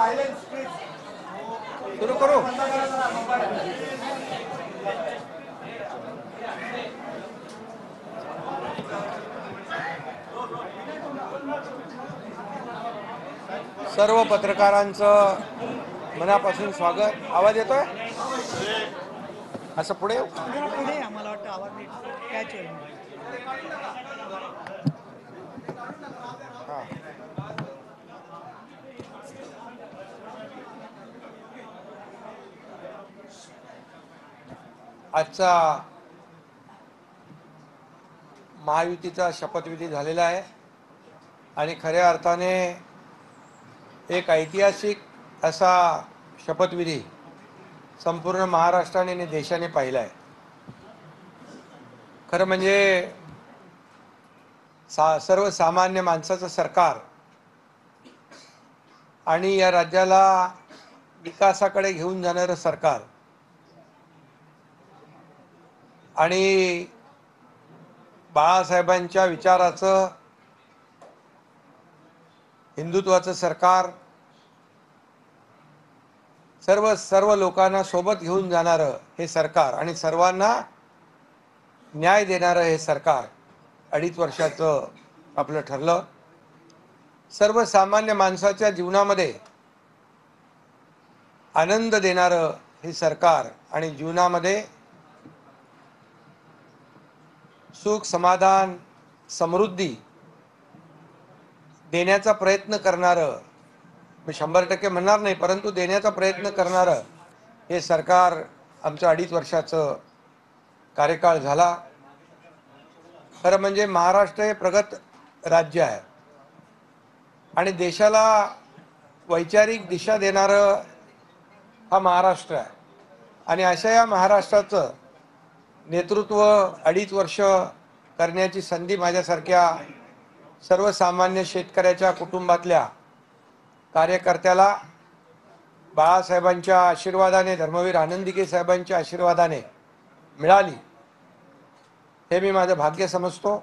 सुरू करू. सर्व पत्रकारांचं मनापासून स्वागत. आवाज येतोय? असं पुढे पुढे आम्हाला वाटतं आवाज नीट कॅच होईल. आजचा महायुतीचा शपथविधी झालेला आहे आणि खऱ्या अर्थाने एक ऐतिहासिक असा शपथविधी संपूर्ण महाराष्ट्राने आणि देशाने पाहिला आहे. खरं म्हणजे सर्वसामान्य माणसाचं सरकार आणि या राज्याला विकासाकडे घेऊन जाणारं सरकार आणि बाळासाहेबांच्या विचाराचं हिंदुत्वाचं सरकार, सर्व लोकांना सोबत घेऊन जाणारं हे सरकार आणि सर्वांना न्याय देणारं हे सरकार 2.5 वर्षाचं आपलं ठरलं. सर्वसामान्य माणसाच्या जीवनामध्ये आनंद देणारं हे सरकार आणि जीवनामध्ये सुख, समाधान, समृद्धी देण्याचा प्रयत्न करणारं, मी 100% म्हणणार नाही, परंतु देण्याचा प्रयत्न करणारं हे सरकार आमचं 2.5 वर्षाचं कार्यकाळ झाला. खरं म्हणजे महाराष्ट्र हे प्रगत राज्य आहे आणि देशाला वैचारिक दिशा देणारं हा महाराष्ट्र आहे आणि अशा या महाराष्ट्राचं नेतृत्व 2.5 वर्ष करण्याची संधी माझ्यासारख्या सर्वसामान्य शेतकऱ्याच्या कुटुंबातल्या कार्यकर्त्याला बाळासाहेबांच्या आशीर्वादाने, धर्मवीर आनंदीके साहेबांच्या आशीर्वादाने मिळाली हे मी माझं भाग्य समजतो.